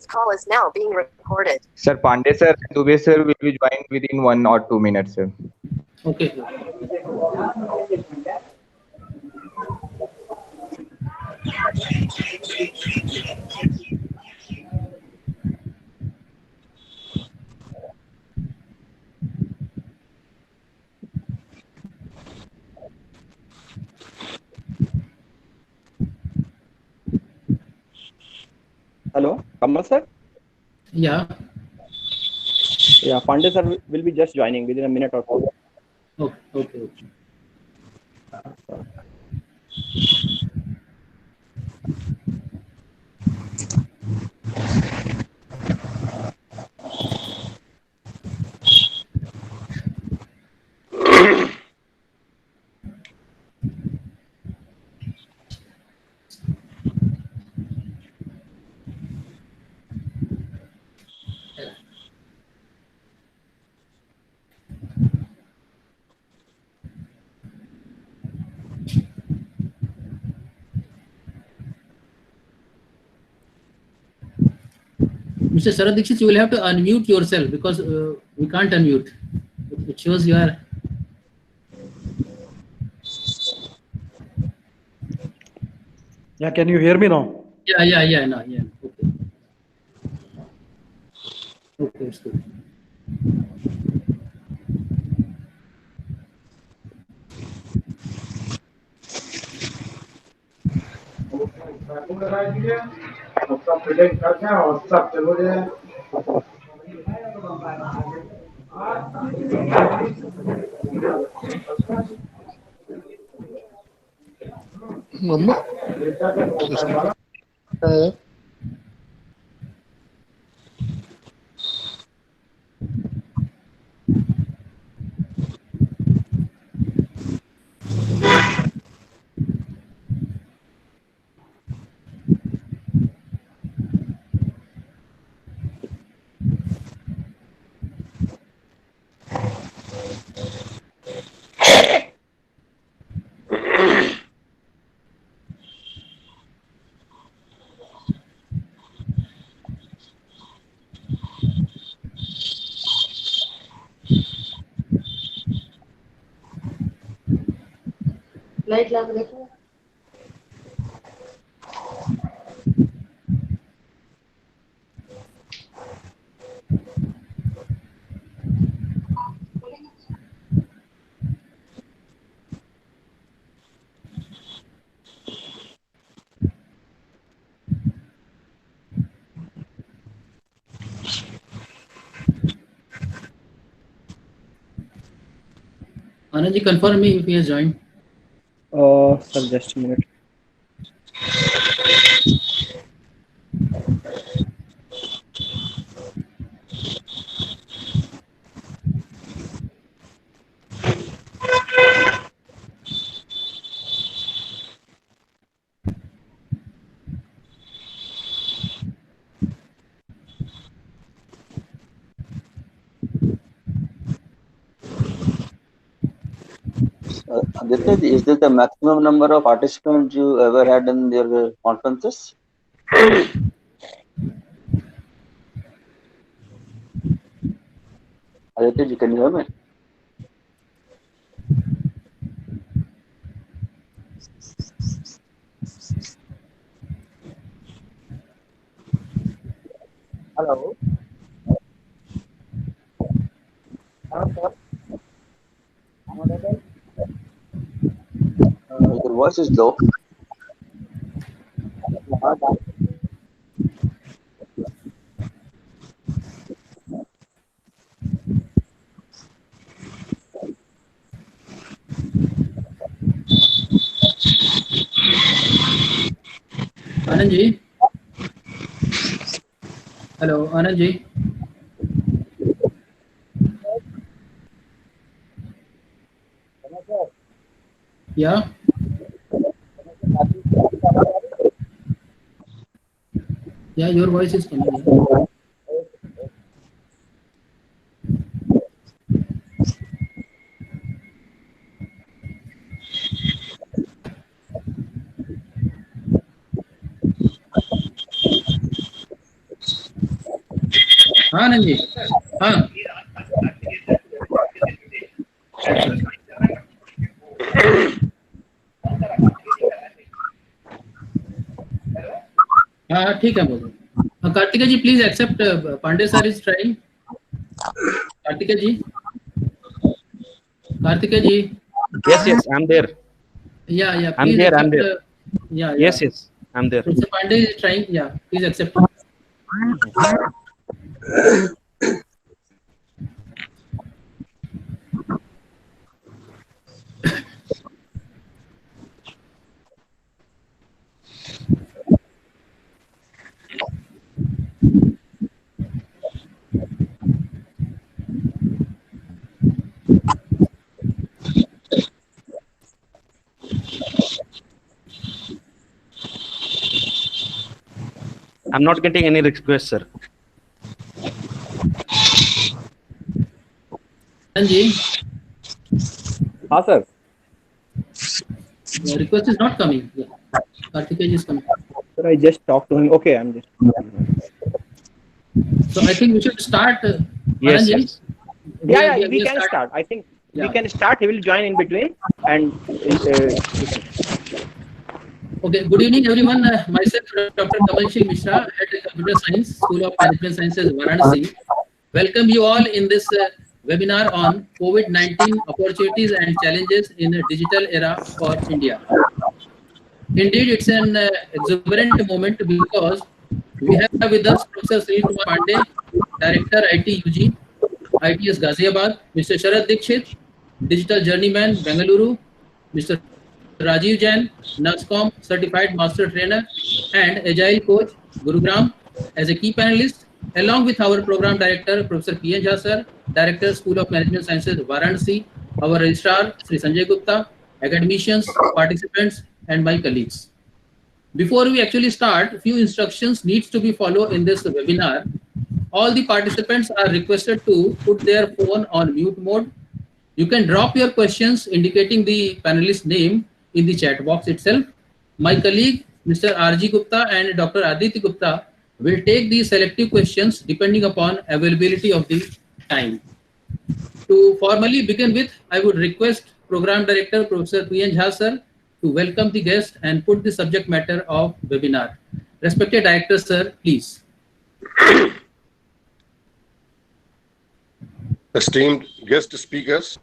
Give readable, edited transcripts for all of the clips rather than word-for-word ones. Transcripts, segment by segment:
call is now being recorded. Sir, Pandey sir and Dubey sir will be joined within 1 or 2 minutes, sir. Okay. Hello, Kamal sir. Yeah. Yeah, Pandey sir will be just joining within a minute or so. Okay. Okay. Mr. Sarad Dixit, you will have to unmute yourself because we can't unmute. It shows you are. Yeah, can you hear me now? Yeah. No, yeah. Okay. Okay, it's good. मम्मा light लगा देखो Anand ji, confirm me if he has joined. Sir, just a minute. Aditya, is this the maximum number of participants you ever had in your conferences? Aditya, can you hear me? Hello. Hello, sir. Am I audible? Your voice is low. Anand ji. Hello, Anand ji. Yeah. Yeah, your voice is coming. Yeah. हाँ आनंद जी, हाँ हाँ हाँ, ठीक है बोलो। Kartika ji please accept, Pandey sir is trying. Kartika ji, Kartika ji, Yes, yes, I'm there. yeah, I'm please there, I'm accept. there. Yeah, Yes, yes, I'm there. Professor Pandey is trying. Yeah, please accept. I'm not getting any request, sir. Anji, हाँ sir. the request is not coming. Yeah. Karthikeya ji is coming. Sir, I just talked to him. Okay, I'm just. So I think we should start. Yes, Anand ji. yes. Yeah, We we are can start. I think we Yeah. can start. He will join in between, and Okay, good evening everyone. Myself, Dr. Kamal Singh Mishra, Head of Computer Science, School of Management Sciences, Varanasi. Welcome you all in this webinar on COVID-19 opportunities and challenges in a digital era for India. Indeed, it's an exuberant moment because we have with us Professor Sunil Kumar Pandey, Director IT UG, ITS Ghaziabad, Mr. Sharad Dikshit, Digital Journeyman, Bengaluru, Mr. Rajiv Jain, NURSCOM Certified Master Trainer and Agile Coach, Gurugram, as a key panelist, along with our Program Director, Professor P.N. Jha sir, Director, School of Management Sciences, Varanasi, our Registrar, Sri Sanjay Gupta, academicians, participants, and my colleagues. Before we actually start, few instructions needs to be followed in this webinar. All the participants are requested to put their phone on mute mode. You can drop your questions indicating the panelist name in the chat box itself. My colleague, Mr. R.G. Gupta and Dr. Aditya Gupta will take the selective questions depending upon availability of the time. To formally begin with, I would request Program Director Professor P.N. Jha sir to welcome the guest and put the subject matter of webinar. Respected Director sir, please. Esteemed guest speakers,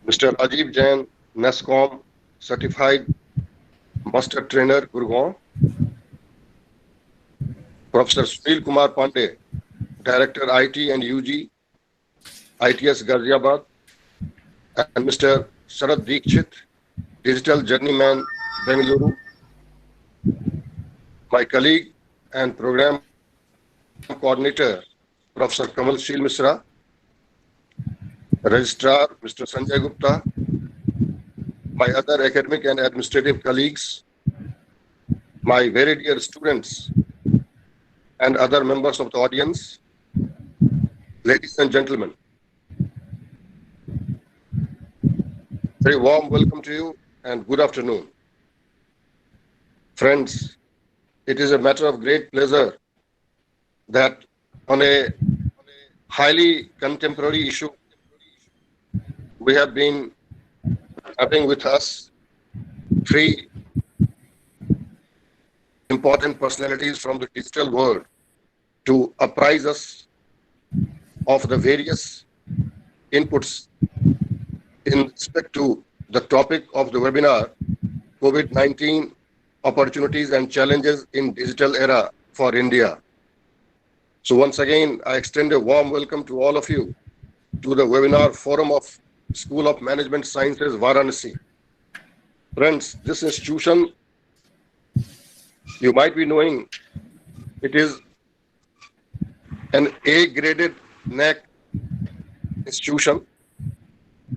Mr. Rajiv Jain, NURSCOM Certified Master Trainer, Gurgaon, Professor Sunil Kumar Pandey, Director IT and UG, ITS Ghaziabad, and Mr. Sharad Dikshit, Digital Journeyman, Bengaluru, my colleague and Program Coordinator, Professor Kamal Singh Mishra, Registrar, Mr. Sanjay Gupta, my other academic and administrative colleagues, my very dear students, and other members of the audience, ladies and gentlemen, very warm welcome to you and good afternoon. Friends, it is a matter of great pleasure that on a highly contemporary issue, we have been having with us three important personalities from the digital world to apprise us of the various inputs in respect to the topic of the webinar, COVID-19 opportunities and challenges in digital era for India. So once again, I extend a warm welcome to all of you to the webinar forum of School of Management Sciences, Varanasi. Friends, this institution, you might be knowing, it is an A-graded NAAC institution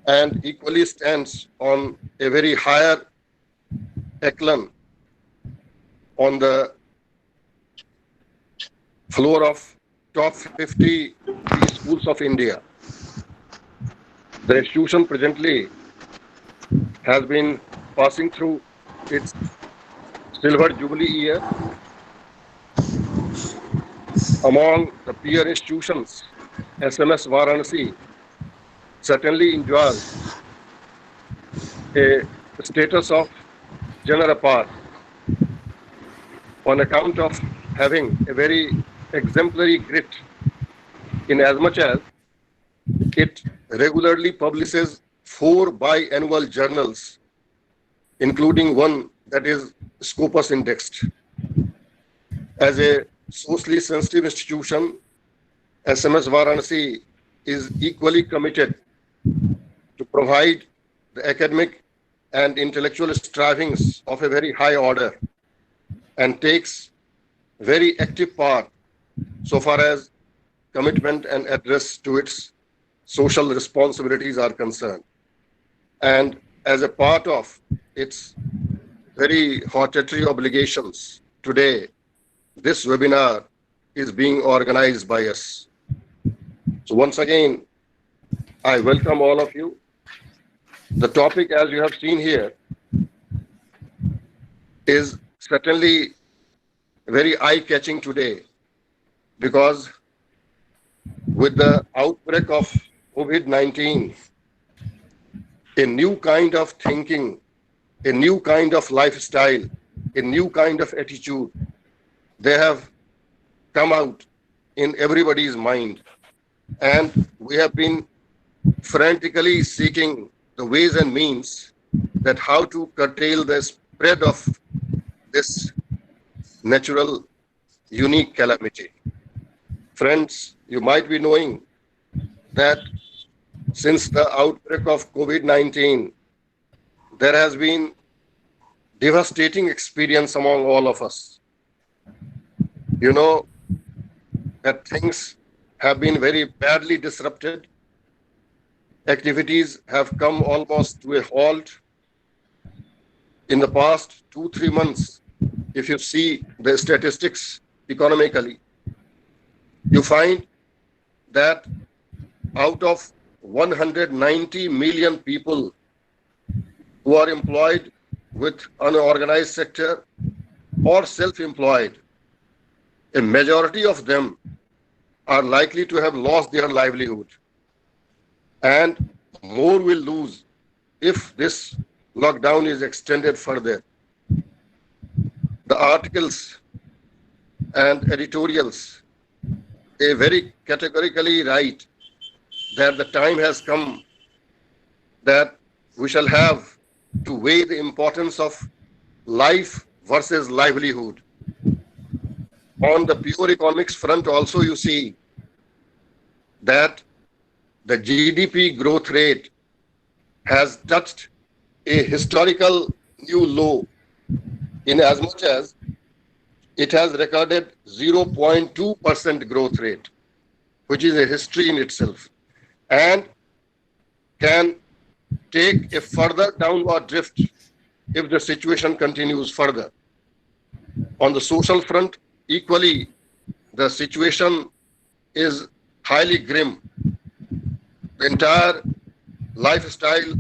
and equally stands on a very higher echelon on the floor of top 50 schools of India. The institution presently has been passing through its silver jubilee year. among the peer institutions, SMS Varanasi certainly enjoys a status of genre apart on account of having a very exemplary grit in as much as it regularly publishes 4 biannual journals, including one that is Scopus indexed. As a socially sensitive institution, SMS Varanasi is equally committed to provide the academic and intellectual strivings of a very high order and takes very active part so far as commitment and address to its social responsibilities are concerned. And as a part of its very hortatory obligations, today this webinar is being organized by us. So once again, I welcome all of you. The topic, as you have seen here, is certainly very eye-catching today, because with the outbreak of COVID-19, a new kind of thinking, a new kind of lifestyle, a new kind of attitude, they have come out in everybody's mind. And we have been frantically seeking the ways and means that how to curtail the spread of this natural, unique calamity. Friends, you might be knowing that since the outbreak of COVID-19, there has been devastating experience among all of us. You know that things have been very badly disrupted. Activities have come almost to a halt. In the past 2-3 months, if you see the statistics economically, you find that out of 190 million people who are employed with unorganized sector or self-employed, a majority of them are likely to have lost their livelihood, and more will lose if this lockdown is extended further. The articles and editorials, they very categorically write that the time has come that we shall have to weigh the importance of life versus livelihood. On the pure economics front also, you see that the GDP growth rate has touched a historical new low, in as much as it has recorded 0.2% growth rate, which is a history in itself, and can take a further downward drift if the situation continues further. On the social front, equally, the situation is highly grim. The entire lifestyle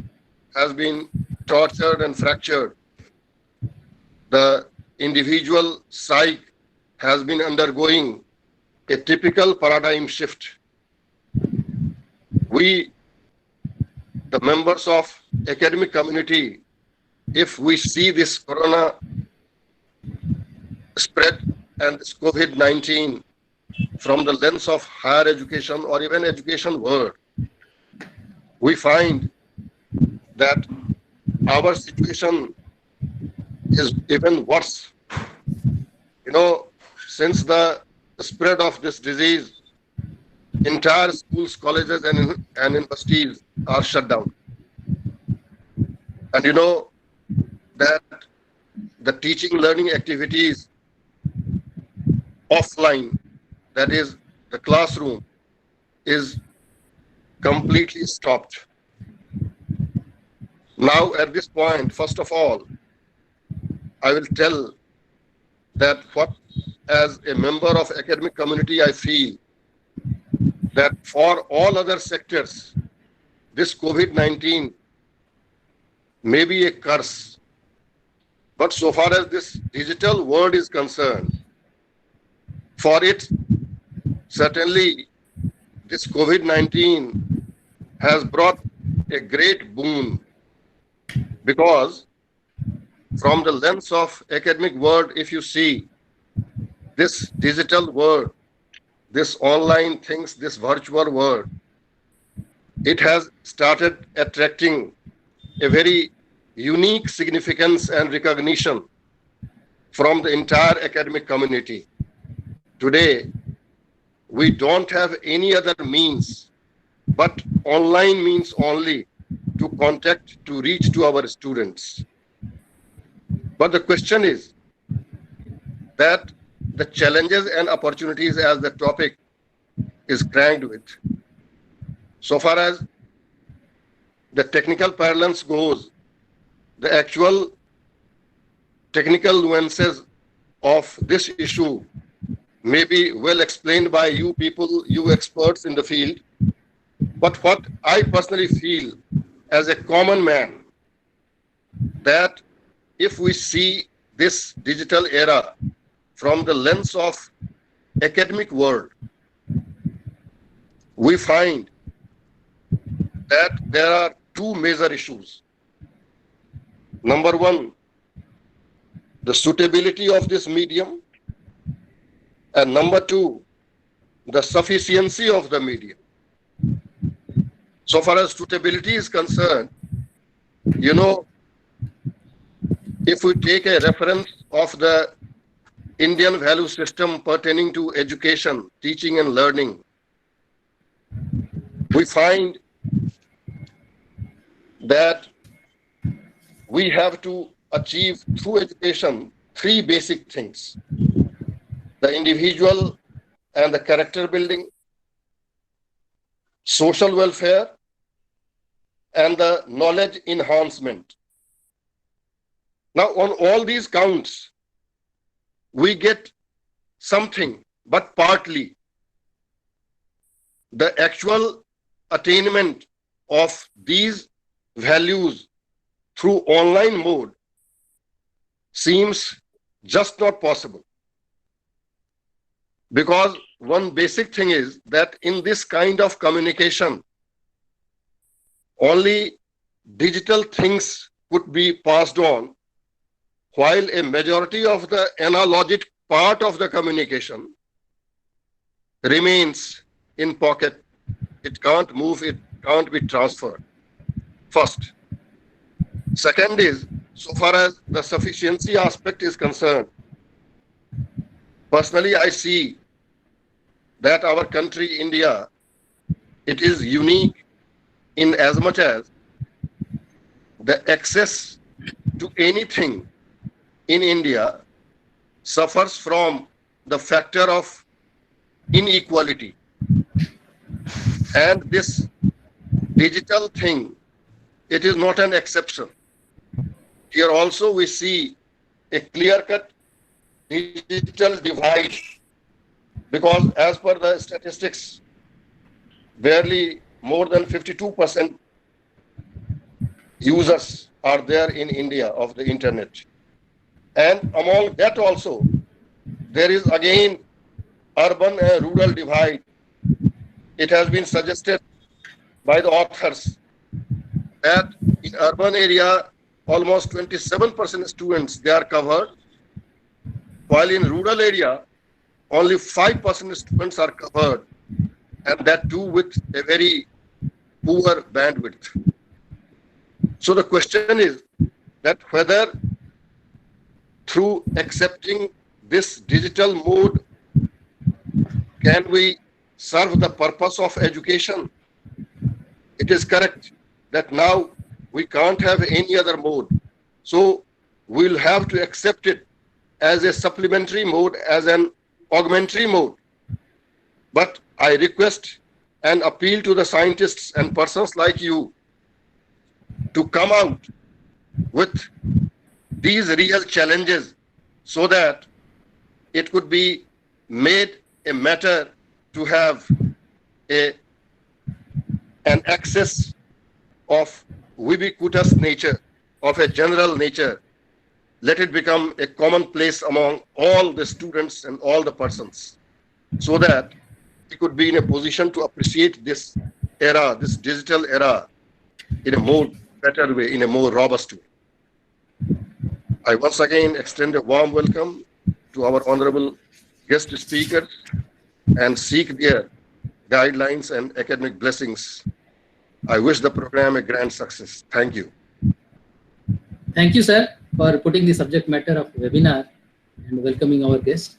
has been tortured and fractured. The individual psyche has been undergoing a typical paradigm shift. We, the members of academic community, if we see this corona spread and this COVID-19 from the lens of higher education or even education world, we find that our situation is even worse. You know, since the spread of this disease, entire schools, colleges, and universities are shut down. And you know that the teaching learning activities offline, that is the classroom, is completely stopped. Now at this point, first of all, I will tell that what, as a member of academic community, I feel that for all other sectors, this COVID-19 may be a curse. But so far as this digital world is concerned, for it certainly this COVID-19 has brought a great boon, because from the lens of academic world, if you see this digital world, this online things, this virtual world, it has started attracting a very unique significance and recognition from the entire academic community. Today, we don't have any other means but online means only to contact, to reach to our students. But the question is that the challenges and opportunities, as the topic is cranked with, so far as the technical parlance goes, the actual technical nuances of this issue may be well explained by you people, you experts in the field. But what I personally feel as a common man, that if we see this digital era from the lens of academic world, we find that there are two major issues. Number one, the suitability of this medium, and number two, the sufficiency of the medium. So far as suitability is concerned, you know, if we take a reference of the Indian value system pertaining to education, teaching and learning, we find that we have to achieve through education three basic things: the individual and the character building, social welfare, and the knowledge enhancement. Now, on all these counts, we get something, but partly. The actual attainment of these values through online mode seems just not possible. Because one basic thing is that in this kind of communication, only digital things could be passed on, while a majority of the analogic part of the communication remains in pocket. It can't move, it can't be transferred. First. Second is, so far as the sufficiency aspect is concerned, personally I see that our country, India, it is unique in as much as the access to anything in India suffers from the factor of inequality. And this digital thing, it is not an exception. Here also we see a clear-cut digital divide, because as per the statistics, barely more than 52% users are there in India of the internet. And among that also, there is again urban and rural divide. It has been suggested by the authors that in urban area, almost 27% students, they are covered, while in rural area, only 5% students are covered, and that too with a very poor bandwidth. So the question is that whether through accepting this digital mode, can we serve the purpose of education? It is correct that now we can't have any other mode. So we'll have to accept it as a supplementary mode, as an augmentary mode. But I request and appeal to the scientists and persons like you to come out with these real challenges so that it could be made a matter to have an access of ubiquitous nature, of a general nature. Let it become a commonplace among all the students and all the persons, so that we could be in a position to appreciate this era, this digital era, in a more better way, in a more robust way. I once again extend a warm welcome to our honorable guest speakers and seek their guidelines and academic blessings. I wish the program a grand success. Thank you. Thank you, sir, for putting the subject matter of webinar and welcoming our guest.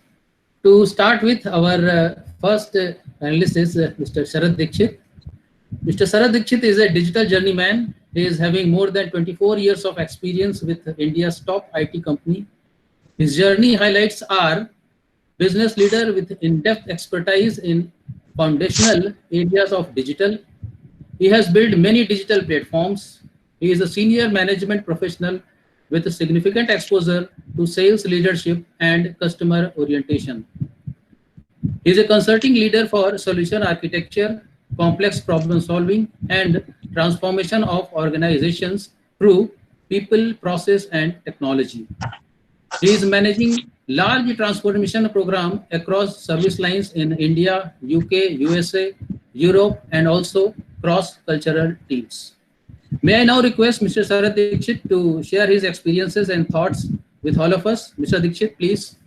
To start with, our first panelist is Mr. Sharad Dikshit. Mr. Sharad Dikshit is a digital journeyman. He is having more than 24 years of experience with India's top IT company. His journey highlights are business leader with in-depth expertise in foundational areas of digital. He has built many digital platforms. He is a senior management professional with a significant exposure to sales leadership and customer orientation. He is a consulting leader for solution architecture, complex problem solving, and transformation of organizations through people, process, and technology. He is managing large transformation program across service lines in India, UK, USA, Europe, and also cross-cultural teams. May I now request Mr. Sharad Dikshit to share his experiences and thoughts with all of us. Mr. Dikshit, please.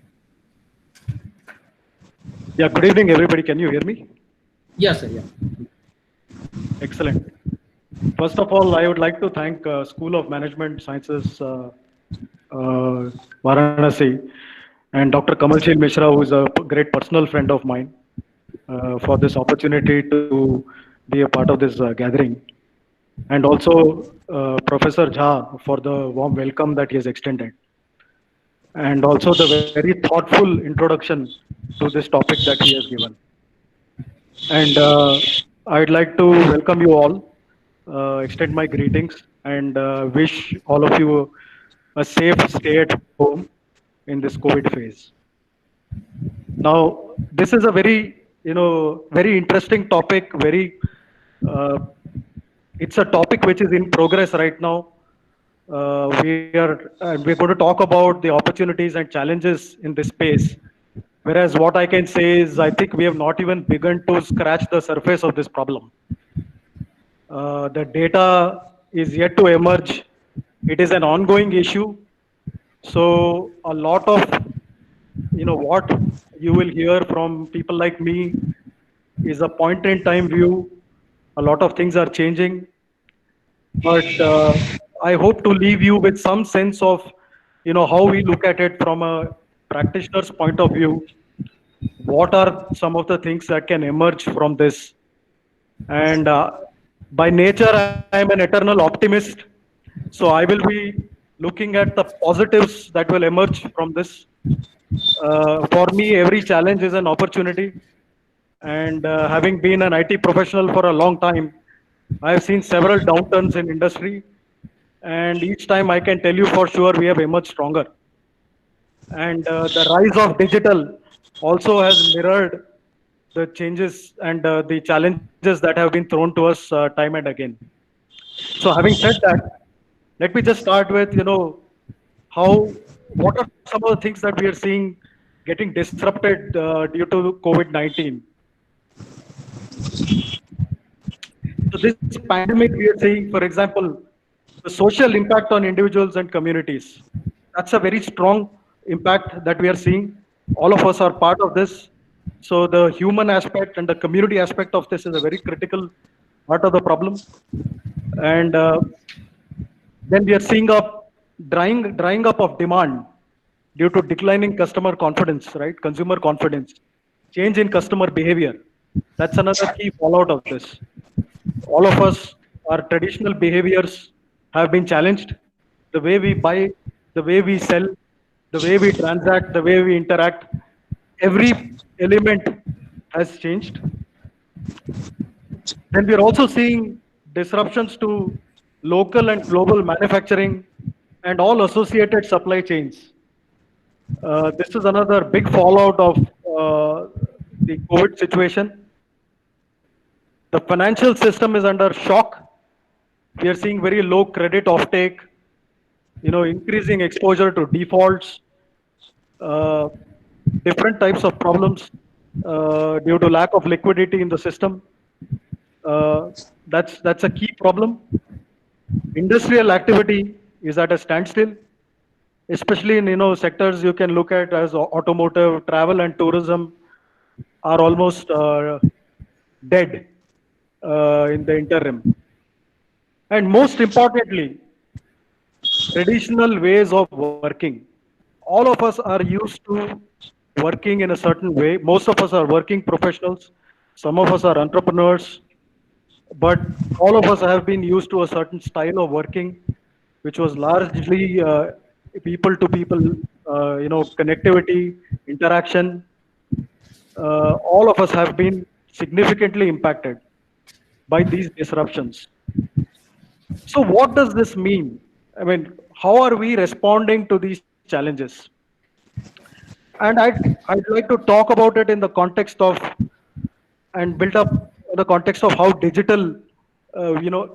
Yeah, good evening, everybody. Can you hear me? Yes, sir. Yeah. Excellent. First of all, I would like to thank School of Management Sciences, Varanasi, and Dr. Kamalshil Mishra, who is a great personal friend of mine, for this opportunity to be a part of this gathering. And also Professor Jha for the warm welcome that he has extended. And also the very thoughtful introduction to this topic that he has given. And I'd like to welcome you all, extend my greetings, and wish all of you a safe stay at home in this COVID phase. Now, this is a very, very interesting topic. It's a topic which is in progress right now. We're going to talk about the opportunities and challenges in this space. Whereas what I can say is, I think we have not even begun to scratch the surface of this problem. The data is yet to emerge. It is an ongoing issue. So a lot of, what you will hear from people like me is a point in time view. A lot of things are changing. But I hope to leave you with some sense of, how we look at it from a practitioner's point of view. What are some of the things that can emerge from this? And by nature, I am an eternal optimist. So I will be looking at the positives that will emerge from this. For me, every challenge is an opportunity. And having been an IT professional for a long time, I have seen several downturns in industry. And each time I can tell you for sure we have emerged stronger. And the rise of digital also has mirrored the changes and the challenges that have been thrown to us time and again. So having said that, let me just start with, what are some of the things that we are seeing getting disrupted due to COVID-19? So this pandemic we are seeing, for example, the social impact on individuals and communities. That's a very strong impact that we are seeing. All of us are part of this. So the human aspect and the community aspect of this is a very critical part of the problem. And then we are seeing a drying up of demand due to declining customer confidence, right? Consumer confidence, change in customer behavior. That's another key fallout of this. All of us, our traditional behaviors have been challenged. The way we buy, the way we sell, the way we transact, the way we interact, every element has changed. Then we are also seeing disruptions to local and global manufacturing and all associated supply chains. This is another big fallout of the COVID situation. The financial system is under shock. We are seeing very low credit offtake, increasing exposure to defaults, different types of problems. due to lack of liquidity in the system. That's a key problem. Industrial activity is at a standstill, especially in sectors you can look at as automotive, travel, and tourism are almost dead in the interim. And most importantly, traditional ways of working. All of us are used to working in a certain way. Most of us are working professionals. Some of us are entrepreneurs. But all of us have been used to a certain style of working, which was largely people to people, connectivity, interaction. All of us have been significantly impacted by these disruptions. So what does this mean? I mean, how are we responding to these challenges? And I'd like to talk about it in the context of, and build up the context of how digital,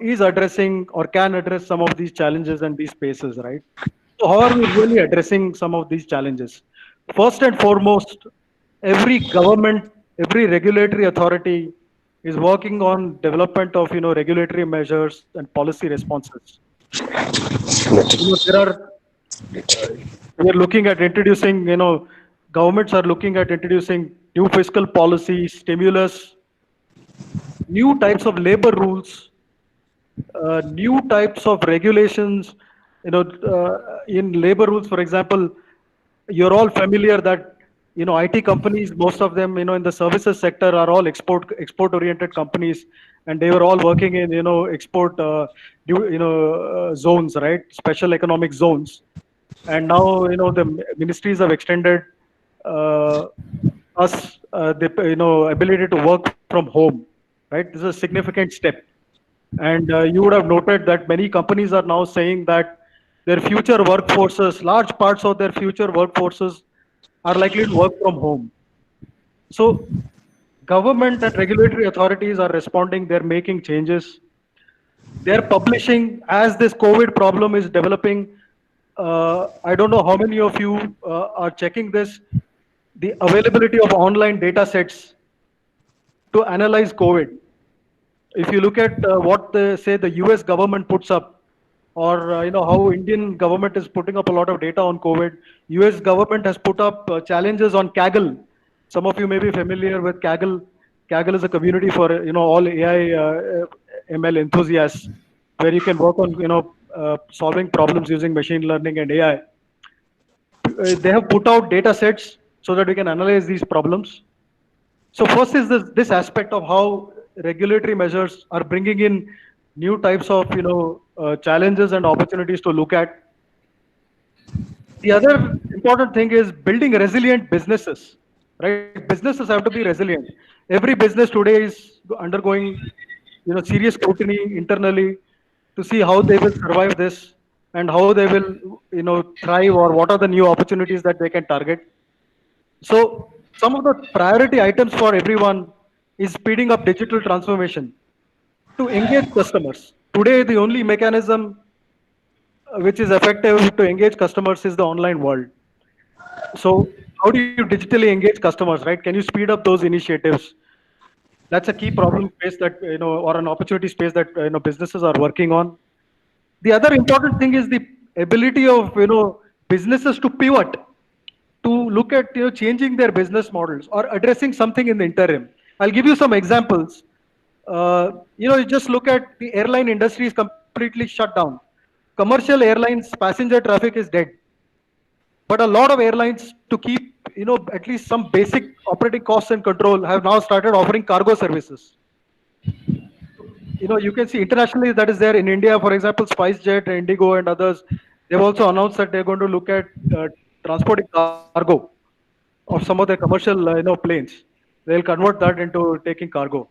is addressing or can address some of these challenges and these spaces, right? So how are we really addressing some of these challenges? First and foremost, every government, every regulatory authority is working on development of regulatory measures and policy responses. We are looking at introducing, governments are looking at introducing new fiscal policy, stimulus, new types of labor rules, new types of regulations. In labor rules, for example, you're all familiar that IT companies, most of them, in the services sector, are all export-oriented companies, and they were all working in export zones, right? Special economic zones, and now the ministries have extended us the ability to work from home, right? This is a significant step, and you would have noted that many companies are now saying that their future workforces, large parts of their future workforces, are likely to work from home. So government and regulatory authorities are responding, they're making changes. They're publishing as this COVID problem is developing. I don't know how many of you are checking this, the availability of online data sets to analyze COVID. If you look at what the US government puts up, or how Indian government is putting up a lot of data on COVID. US government has put up challenges on Kaggle. Some of you may be familiar with Kaggle. Kaggle is a community for all AI ML enthusiasts, where you can work on solving problems using machine learning and AI. They have put out data sets so that we can analyze these problems. So first is this aspect of how regulatory measures are bringing in new types of challenges and opportunities to look at. The other important thing is building resilient businesses, right? Businesses have to be resilient. Every business today is undergoing serious scrutiny internally to see how they will survive this and how they will thrive, or what are the new opportunities that they can target. So some of the priority items for everyone is speeding up digital transformation to engage customers. Today, the only mechanism which is effective to engage customers is the online world. So how do you digitally engage customers, right? Can you speed up those initiatives? That's a key problem space that, or an opportunity space that, businesses are working on. The other important thing is the ability of, businesses to pivot, to look at, changing their business models or addressing something in the interim. I'll give you some examples. You just look at the airline industry is completely shut down. Commercial airlines passenger traffic is dead. But a lot of airlines, to keep at least some basic operating costs and control, have now started offering cargo services. You can see internationally that is there. In India, for example, SpiceJet, Indigo, and others, they've also announced that they're going to look at transporting cargo of some of their commercial planes. They'll convert that into taking cargo.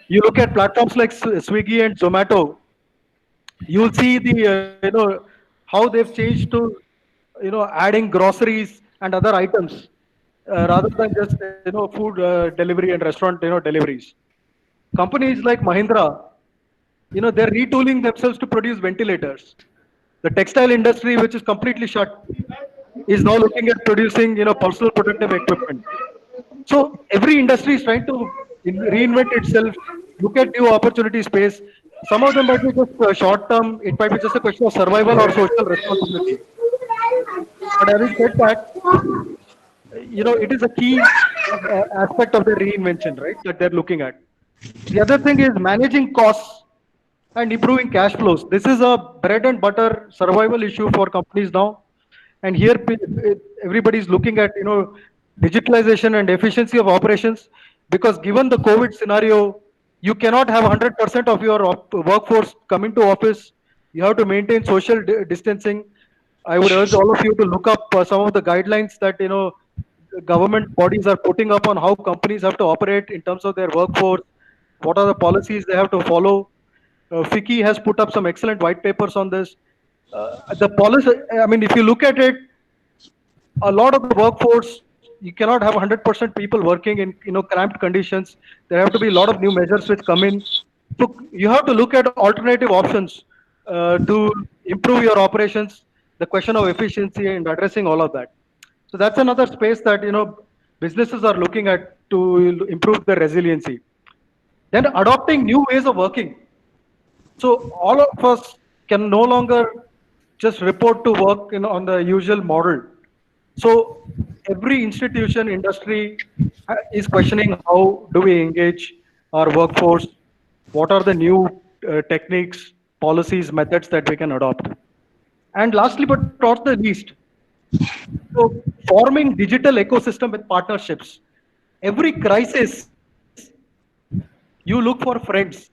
You look at platforms like Swiggy and Zomato, you'll see the how they've changed to adding groceries and other items rather than just food delivery and restaurant deliveries. Companies like Mahindra, they're retooling themselves to produce ventilators. The textile industry, which is completely shut, is now looking at producing personal protective equipment. So every industry is trying to reinvent itself, look at new opportunity space. Some of them might be just short term. It might be just a question of survival or social responsibility. But having said that, it is a key aspect of the reinvention, right? That they're looking at. The other thing is managing costs and improving cash flows. This is a bread and butter survival issue for companies now. And here everybody's looking at, digitalization and efficiency of operations, because given the COVID scenario, you cannot have 100% of your workforce coming to office. You have to maintain social distancing. I would urge all of you to look up some of the guidelines that, government bodies are putting up on how companies have to operate in terms of their workforce. What are the policies they have to follow? FICCI has put up some excellent white papers on this. The policy, I mean, if you look at it, a lot of the workforce, you cannot have 100% people working in cramped conditions. There have to be a lot of new measures which come in. So you have to look at alternative options to improve your operations. The question of efficiency and addressing all of that. So that's another space that businesses are looking at to improve their resiliency. Then adopting new ways of working. So all of us can no longer just report to work on the usual model. So every institution, industry is questioning how do we engage our workforce? What are the new techniques, policies, methods that we can adopt? And lastly, but not the least, so forming digital ecosystem with partnerships. Every crisis, you look for friends.